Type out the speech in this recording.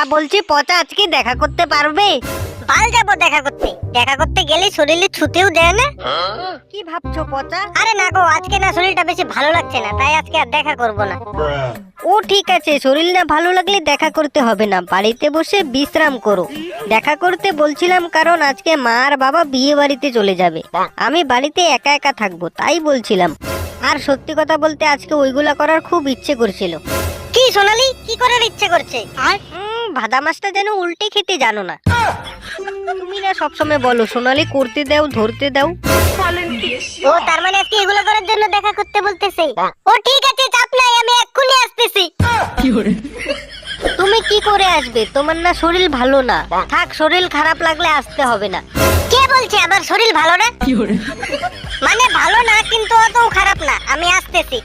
তা বলছি পচা আজকে দেখা করতে পারবে? বাল যাবো দেখা করতে। দেখা করতে গেলে শরীরে ছুতেও দেয় না। কি ভাবছো পচা? আরে না গো, আজকে না শরীরটা বেশি ভালো লাগছে না, তাই আজকে আর দেখা করব না। ও ঠিক আছে, শরীর না ভালো লাগলে দেখা করতে হবে না, বাড়িতে বসে বিশ্রাম করো। দেখা করতে বলছিলাম কারণ আজকে মা আর বাবা বিয়ে বাড়িতে চলে যাবে, আমি বাড়িতে একা একা থাকবো তাই বলছিলাম। আর সত্যি কথা বলতে আজকে ওইগুলা করার খুব ইচ্ছে করছিল। কি সোনালি, কি করার ইচ্ছে করছে? ভাদা মাছটা যেন উল্টে খেতে জানো না। তুমি না সবসময় বলো সোনালি করতে দাও, ধরতে দাও। ও তার মানে আজকে এগুলো করার জন্য দেখা করতে বলতেছে। ও ঠিক আছে, চাপ নাই, আমি এক্ষুনি আসতেছি। তুমি কি করে আসবে? তোমার না শরীর ভালো না। থাক, শরীর খারাপ লাগলে আসতে হবে না। কে বলছে আবার শরীর ভালো না? মানে ভালো না কিন্তু অত খারাপ না, আমি আসতেছি।